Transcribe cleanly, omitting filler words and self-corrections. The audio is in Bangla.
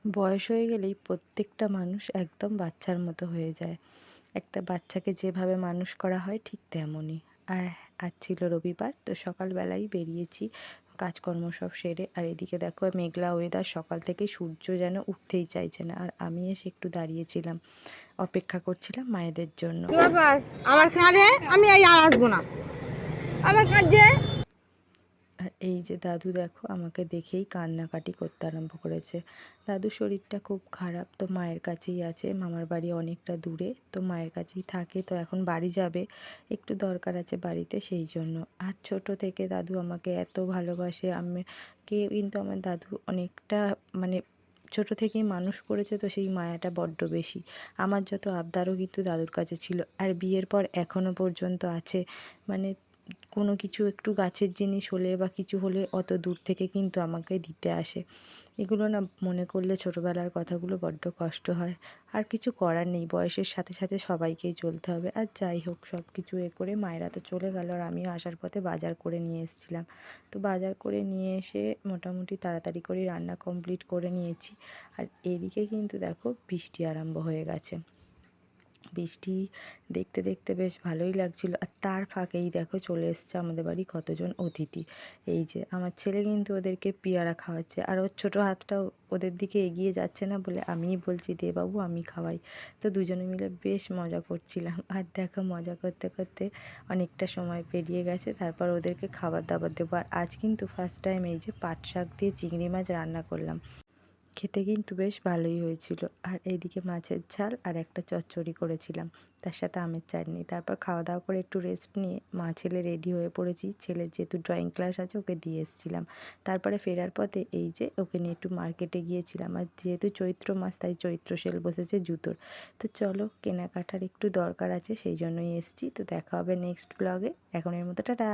বয়স হয়ে গেলেই প্রত্যেকটা মানুষ একদম বাচ্চার মতো হয়ে যায়। একটা বাচ্চাকে যেভাবে মানুষ করা হয় ঠিক তেমনই। আর আজ ছিল রবিবার, তো সকালবেলাই বেরিয়েছি কাজকর্ম সব সেরে। আর এদিকে দেখো মেঘলা ওয়েদার, সকাল থেকেই সূর্য যেন উঠতেই চাইছে না। আর আমি এসে একটু দাঁড়িয়েছিলাম, অপেক্ষা করছিলাম মায়েদের জন্য। কি ব্যাপার? আমার কাঁধে আমি এই আর আসবো না। আমার কাঁধে আর এই যে দাদু দেখো আমাকে দেখেই কান্নাকাটি করতে আরম্ভ করেছে। দাদুর শরীরটা খুব খারাপ, তো মায়ের কাছেই আছে। মামার বাড়ি অনেকটা দূরে, তো মায়ের কাছেই থাকে। তো এখন বাড়ি যাবে, একটু দরকার আছে বাড়িতে, সেই জন্য। আর ছোট থেকে দাদু আমাকে এত ভালোবাসে। আমাকে কিন্তু আমার দাদু অনেকটা মানে ছোট থেকেই মানুষ করেছে, তো সেই মায়াটা বড্ড বেশি। আমার যত আবদারও কিন্তু দাদুর কাছে ছিল, আর বিয়ের পর এখনও পর্যন্ত আছে। মানে কোনো কিছু একটু গাছের জিনিস হলে বা কিছু হলে অত দূর থেকে কিন্তু আমাকে দিতে আসে। এগুলো না মনে করলে ছোটোবেলার কথাগুলো বড্ড কষ্ট হয়। আর কিছু করার নেই, বয়সের সাথে সাথে সবাইকেই চলতে হবে। আর যাই হোক, সব কিছু করে মায়েরা তো চলে গেল, আর আমিও আসার পথে বাজার করে নিয়ে এসেছিলাম। তো বাজার করে নিয়ে এসে মোটামুটি তাড়াতাড়ি করে রান্না কমপ্লিট করে নিয়েছি। আর এদিকে কিন্তু দেখো বৃষ্টি আরম্ভ হয়ে গেছে। বৃষ্টি দেখতে দেখতে বেশ ভালোই লাগছিল। আর তার ফাঁকেই দেখো চলে এসছে আমাদের বাড়ি কতজন অতিথি। এই যে আমার ছেলে কিন্তু ওদেরকে পেয়ারা খাওয়াচ্ছে, আর ওর ছোটো হাতটাও ওদের দিকে এগিয়ে যাচ্ছে না বলে আমিই বলছি, দে বাবু আমি খাওয়াই। তো দুজনে মিলে বেশ মজা করছিলাম। আর দেখো মজা করতে করতে অনেকটা সময় পেরিয়ে গেছে, তারপর ওদেরকে খাবার দাবার দেবো। আর আজ কিন্তু ফার্স্ট টাইম এই যে পাট শাক দিয়ে চিংড়ি মাছ রান্না করলাম, খেতে কিন্তু বেশ ভালোই হয়েছিল। আর এইদিকে মাছের ঝাল আর একটা চচ্চড়ি করেছিলাম, তার সাথে আমের চাটনি। তারপর খাওয়া দাওয়া করে একটু রেস্ট নিয়ে মা ছেলে রেডি হয়ে পড়েছি। ছেলের যেহেতু ড্রয়িং ক্লাস আছে, ওকে দিয়ে এসেছিলাম। তারপরে ফেরার পথে এই যে ওকে নিয়ে একটু মার্কেটে গিয়েছিলাম। আর যেহেতু চৈত্র মাস, তাই চৈত্র সেল বসেছে জুতোর। তো চলো, কেনাকাটার একটু দরকার আছে, সেই জন্যই এসেছি। তো দেখা হবে নেক্সট ব্লগে। এখনের মতো টাটা।